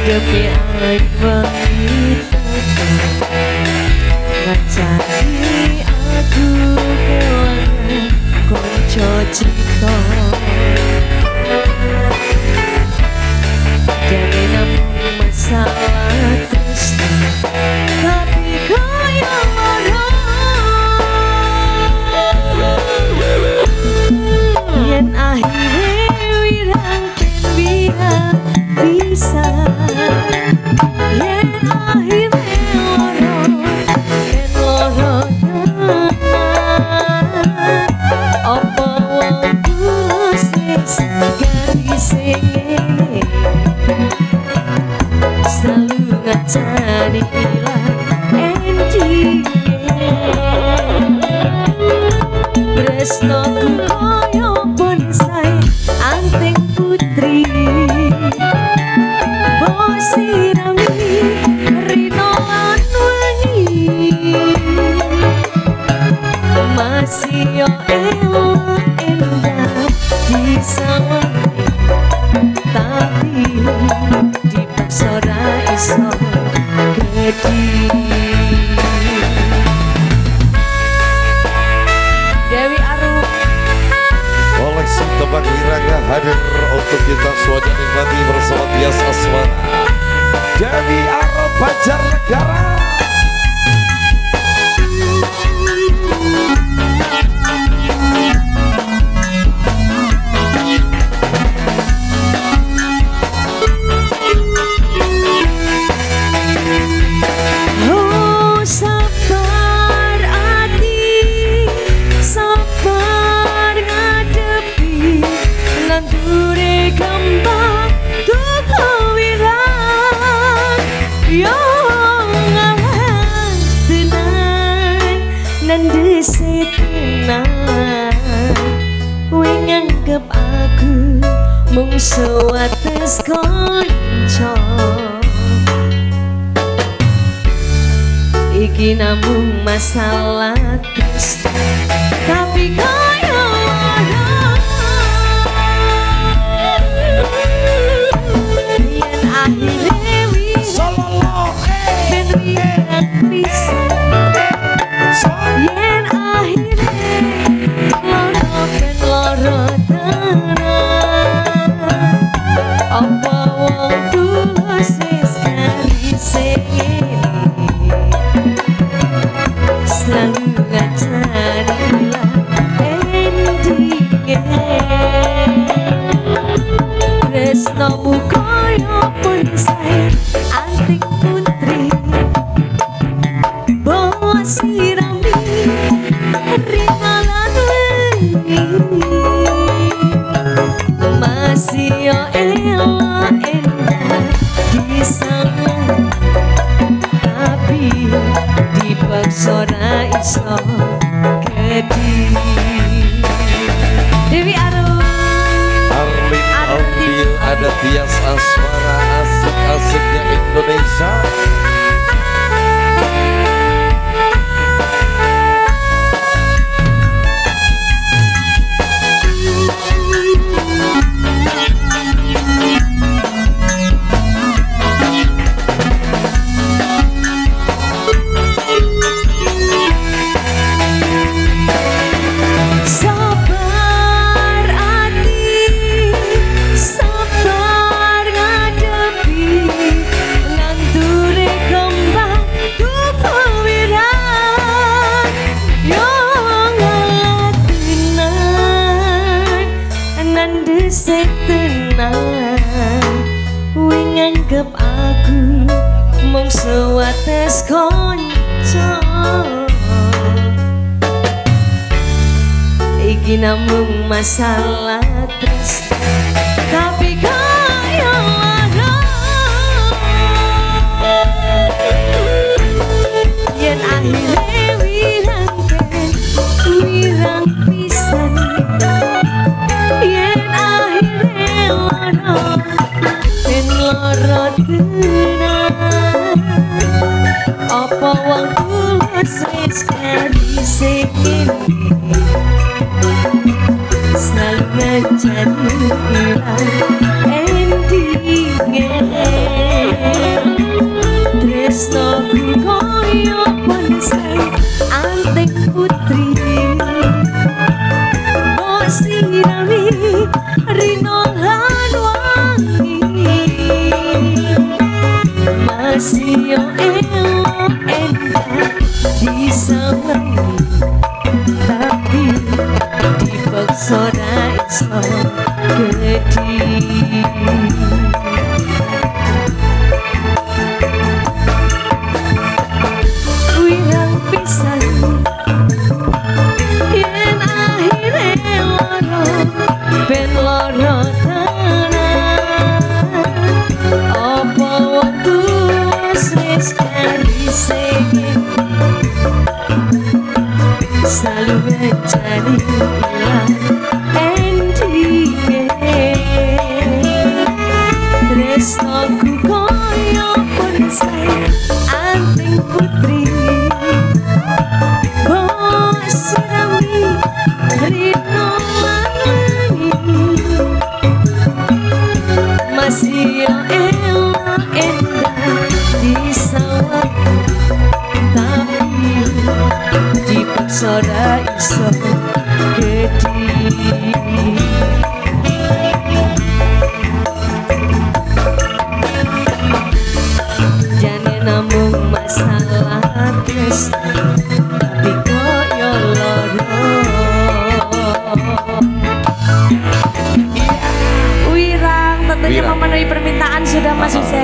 demi aku ngajari aku kelangan konco cita jadi namun masalah tresno tapi kaya loro yen akhirnya wirang biar bisa yen akhirnya loro apa wong tulus garis ngene selalu ngajari ilang ending tresnoku koyo bonsai anting putri sirami rino lan wengi masih yo elok endah disawani tapi dipaksa ra iso gedi Dewi Arum koleksi tebak wiranga hadir untuk kita semuanya nikmati bersama Tias Asmara Dewi Arum Banjarnegara. Oh sabar hati, sabar ngadepi nandure kembang duka wirang yo ngalah tenan nandese tenan kowe nganggep aku mung sewates kanca iki namung masalah tresno tapi kaya loro yen akhirnya ben wirang bisa yen akhirnya loro ben loro tenan apa wong tulus wis garis ngene selalu ngajari endingnya tresnomu koyo bonsai anting putri bawa sirami rino lan wengi masih yo elok endah disawani tapi dipaksa ra iso gedi Dewi Arum Arlin Aldin ada Tias Asmara asik-asiknya Indonesia. sabar hati, sabar ngadepi nandure kembang duka wirang yo ngalah tenan nandese tenan kowe nganggep aku mung sewates kanca iki namung masalah tresno tapi kaya loro yen akhirnya wirang pisan yen akhirnya loro ben loro tenan apa wong tulus wis garis ngene selalu ngajari ilang endinge tresnoku koyo panesai antek putri kok sirami rino lan wangi masih yo elok endah disawangi tapi dipaksa ra iso gedhi wirang pisan yen akhire loro ben loro tenan apa waktu wis karise selalu menjadi hilang endinge tresnoku koyo panesai anting putri kok sirami rino langi masih yo elok endah disawangi tapi dipaksa ra iso gedhi jane namung masalah tresno tapi koyo loro Wirang tentunya memenuhi permintaan sudah Mas Hussein.